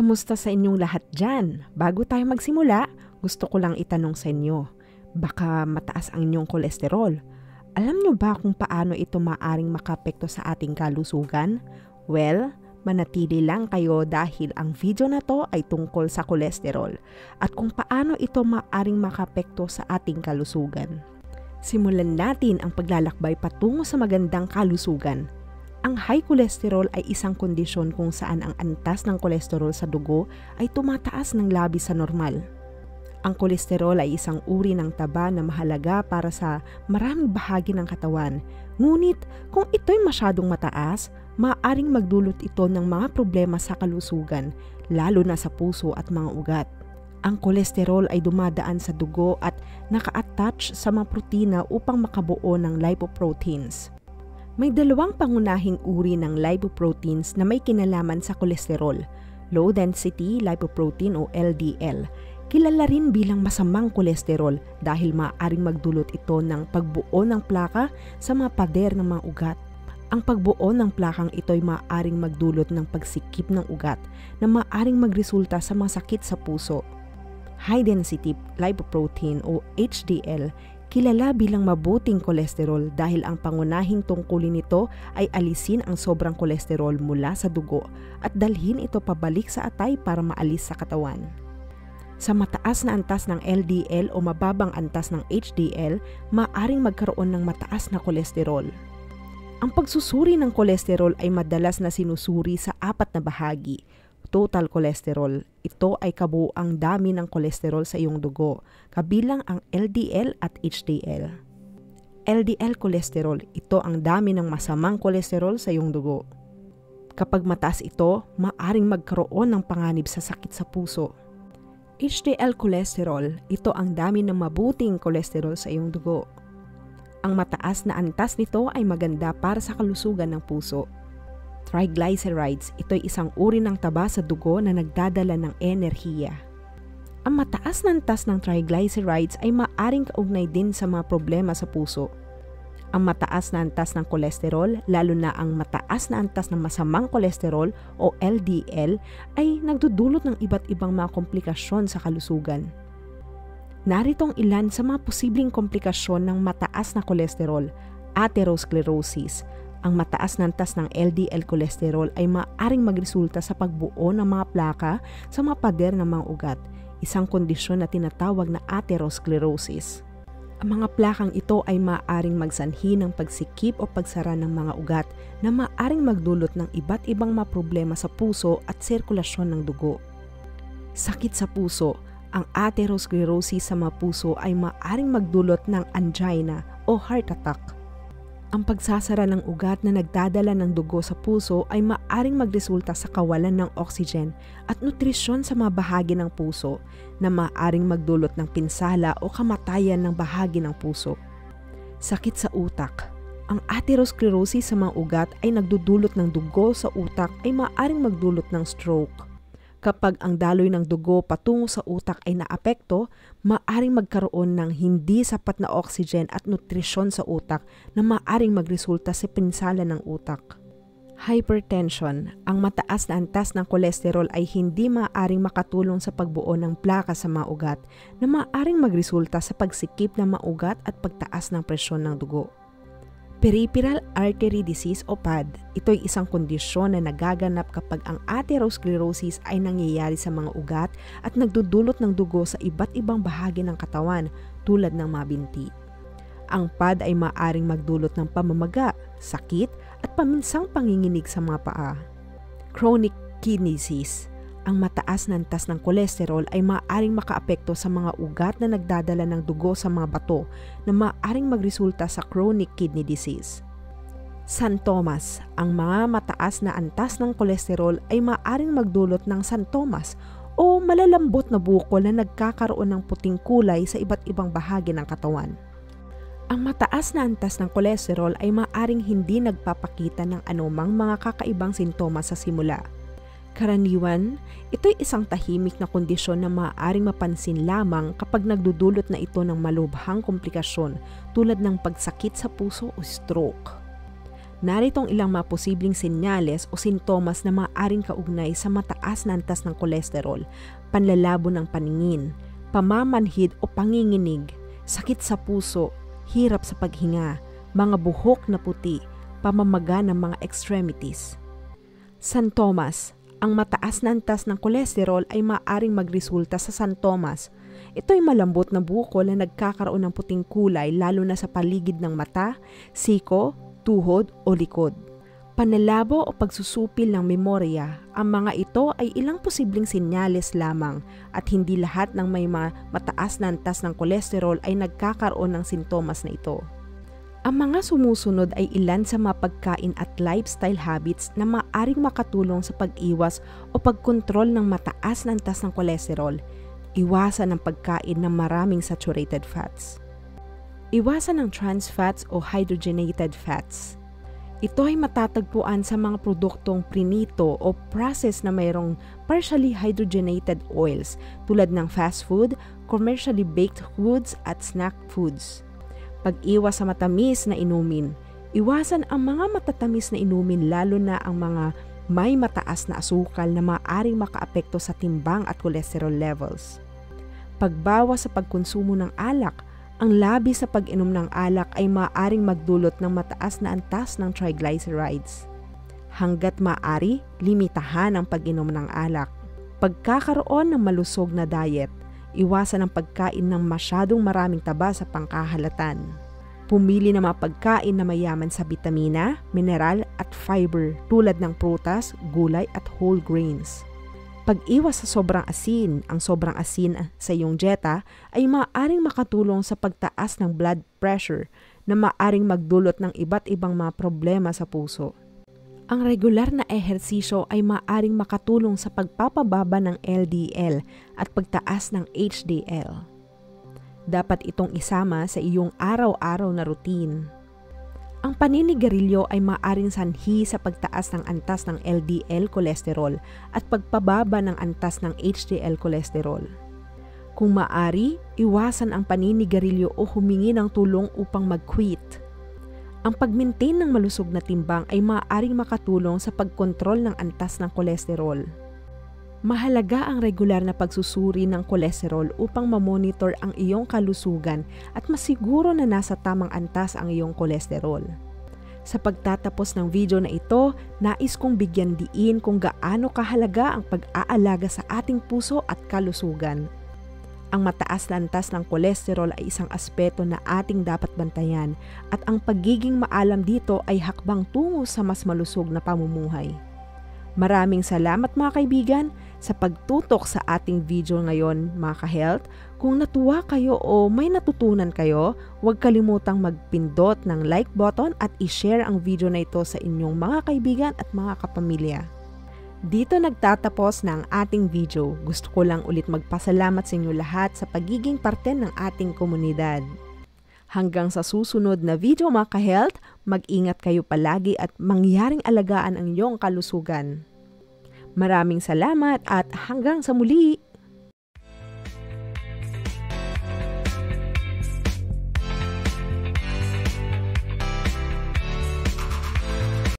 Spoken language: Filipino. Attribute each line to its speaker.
Speaker 1: Kamusta sa inyong lahat dyan? Bago tayo magsimula, gusto ko lang itanong sa inyo, baka mataas ang inyong kolesterol. Alam nyo ba kung paano ito maaring makapekto sa ating kalusugan? Well, manatili lang kayo dahil ang video na to ay tungkol sa kolesterol at kung paano ito maaring makapekto sa ating kalusugan. Simulan natin ang paglalakbay patungo sa magandang kalusugan. Ang high cholesterol ay isang kondisyon kung saan ang antas ng kolesterol sa dugo ay tumataas ng labis sa normal. Ang kolesterol ay isang uri ng taba na mahalaga para sa maraming bahagi ng katawan. Ngunit kung ito'y masyadong mataas, maaaring magdulot ito ng mga problema sa kalusugan, lalo na sa puso at mga ugat. Ang kolesterol ay dumadaan sa dugo at naka-attach sa mga protina upang makabuo ng lipoproteins. May dalawang pangunahing uri ng lipoproteins na may kinalaman sa kolesterol, low-density lipoprotein o LDL. Kilala rin bilang masamang kolesterol dahil maaaring magdulot ito ng pagbuo ng plaka sa mga pader ng mga ugat. Ang pagbuo ng plakang ito ay maaaring magdulot ng pagsikip ng ugat na maaaring magresulta sa mga sakit sa puso. High-density lipoprotein o HDL, kilala bilang mabuting kolesterol dahil ang pangunahing tungkulin nito ay alisin ang sobrang kolesterol mula sa dugo at dalhin ito pabalik sa atay para maalis sa katawan. Sa mataas na antas ng LDL o mababang antas ng HDL, maaaring magkaroon ng mataas na kolesterol. Ang pagsusuri ng kolesterol ay madalas na sinusuri sa apat na bahagi. Total cholesterol, ito ay kabuuang dami ng kolesterol sa iyong dugo, kabilang ang LDL at HDL. LDL cholesterol, ito ang dami ng masamang kolesterol sa iyong dugo. Kapag mataas ito, maaaring magkaroon ng panganib sa sakit sa puso. HDL cholesterol, ito ang dami ng mabuting kolesterol sa iyong dugo. Ang mataas na antas nito ay maganda para sa kalusugan ng puso. Triglycerides, ito'y isang uri ng taba sa dugo na nagdadala ng enerhiya. Ang mataas na antas ng triglycerides ay maaaring kaugnay din sa mga problema sa puso. Ang mataas na antas ng kolesterol, lalo na ang mataas na antas ng masamang kolesterol o LDL, ay nagdudulot ng iba't ibang mga komplikasyon sa kalusugan. Narito ang ilan sa mga posibleng komplikasyon ng mataas na kolesterol: atherosclerosis. Ang mataas na antas ng LDL cholesterol ay maaaring magresulta sa pagbuo ng mga plaka sa mga pader ng mga ugat, isang kondisyon na tinatawag na atherosclerosis. Ang mga plakang ito ay maaaring magsanhi ng pagsikip o pagsara ng mga ugat na maaaring magdulot ng iba't ibang mga problema sa puso at sirkulasyon ng dugo. Sakit sa puso. Ang atherosclerosis sa mga puso ay maaaring magdulot ng angina o heart attack. Ang pagsasara ng ugat na nagdadala ng dugo sa puso ay maaaring magresulta sa kawalan ng oxygen at nutrisyon sa mga bahagi ng puso na maaaring magdulot ng pinsala o kamatayan ng bahagi ng puso. Sakit sa utak. Ang atherosclerosis sa mga ugat ay nagdudulot ng dugo sa utak ay maaaring magdulot ng stroke. Kapag ang daloy ng dugo patungo sa utak ay naapekto, maaaring magkaroon ng hindi sapat na oxygen at nutrisyon sa utak na maaaring magresulta sa pinsala ng utak. Hypertension. Ang mataas na antas ng kolesterol ay hindi maaaring makatulong sa pagbuo ng plaka sa mga ugat na maaaring magresulta sa pagsikip ng mga ugat at pagtaas ng presyon ng dugo. Peripheral artery disease o PAD, ito'y isang kondisyon na nagaganap kapag ang atherosclerosis ay nangyayari sa mga ugat at nagdudulot ng dugo sa iba't ibang bahagi ng katawan tulad ng mga binti. Ang PAD ay maaaring magdulot ng pamamaga, sakit at paminsang panginginig sa mga paa. Chronic kidney disease. Ang mataas na antas ng kolesterol ay maaaring makaapekto sa mga ugat na nagdadala ng dugo sa mga bato na maaaring magresulta sa chronic kidney disease. Santomas. Ang mga mataas na antas ng kolesterol ay maaaring magdulot ng santomas o malalambot na bukol na nagkakaroon ng puting kulay sa iba't ibang bahagi ng katawan. Ang mataas na antas ng kolesterol ay maaaring hindi nagpapakita ng anumang mga kakaibang sintomas sa simula. Karaniwan, ito'y isang tahimik na kondisyon na maaaring mapansin lamang kapag nagdudulot na ito ng malubhang komplikasyon tulad ng pagsakit sa puso o stroke. Naritong ilang mga posibleng senyales o sintomas na maaaring kaugnay sa mataas na antas ng kolesterol: panlalabo ng paningin, pamamanhid o panginginig, sakit sa puso, hirap sa paghinga, mga buhok na puti, pamamaga ng mga extremities. Santomas. Ang mataas na antas ng kolesterol ay maaaring magresulta sa santomas. Ito ay malambot na bukol na nagkakaroon ng puting kulay lalo na sa paligid ng mata, siko, tuhod o likod. Panlalabo o pagsusupil ng memorya. Ang mga ito ay ilang posibleng senyales lamang at hindi lahat ng may mataas na antas ng kolesterol ay nagkakaroon ng sintomas na ito. Ang mga sumusunod ay ilan sa mga pagkain at lifestyle habits na maaaring makatulong sa pag-iwas o pagkontrol ng mataas na antas ng kolesterol. Iwasan ang pagkain ng maraming saturated fats. Iwasan ang trans fats o hydrogenated fats. Ito ay matatagpuan sa mga produktong prinito o processed na mayroong partially hydrogenated oils tulad ng fast food, commercially baked foods at snack foods. Pag-iwas sa matamis na inumin. Iwasan ang mga matatamis na inumin lalo na ang mga may mataas na asukal na maaaring makaapekto sa timbang at cholesterol levels. Pagbawas sa pagkonsumo ng alak. Ang labis sa pag-inom ng alak ay maaaring magdulot ng mataas na antas ng triglycerides. Hanggat maaari, limitahan ang pag-inom ng alak. Pagkakaroon ng malusog na diet. Iwasan ang pagkain ng masyadong maraming taba sa pangkahalatan. Pumili ng mga pagkain na mayaman sa bitamina, mineral at fiber tulad ng prutas, gulay at whole grains. Pag-iwas sa sobrang asin. Ang sobrang asin sa iyong dieta ay maaaring makatulong sa pagtaas ng blood pressure na maaaring magdulot ng iba't ibang mga problema sa puso. Ang regular na ehersisyo ay maaaring makatulong sa pagpapababa ng LDL at pagtaas ng HDL. Dapat itong isama sa iyong araw-araw na routine. Ang paninigarilyo ay maaaring sanhi sa pagtaas ng antas ng LDL cholesterol at pagpababa ng antas ng HDL cholesterol. Kung maaari, iwasan ang paninigarilyo o humingi ng tulong upang mag-quit. Ang pag-maintain ng malusog na timbang ay maaaring makatulong sa pagkontrol ng antas ng kolesterol. Mahalaga ang regular na pagsusuri ng kolesterol upang mamonitor ang iyong kalusugan at masiguro na nasa tamang antas ang iyong kolesterol. Sa pagtatapos ng video na ito, nais kong bigyan diin kung gaano kahalaga ang pag-aalaga sa ating puso at kalusugan. Ang mataas na antas ng kolesterol ay isang aspeto na ating dapat bantayan at ang pagiging maalam dito ay hakbang tungo sa mas malusog na pamumuhay. Maraming salamat mga kaibigan sa pagtutok sa ating video ngayon mga ka-health. Kung natuwa kayo o may natutunan kayo, huwag kalimutang magpindot ng like button at i-share ang video na ito sa inyong mga kaibigan at mga kapamilya. Dito nagtatapos na ang ating video. Gusto ko lang ulit magpasalamat sa inyo lahat sa pagiging parte ng ating komunidad. Hanggang sa susunod na video mga ka-health, mag-ingat kayo palagi at mangyaring alagaan ang iyong kalusugan. Maraming salamat at hanggang sa muli!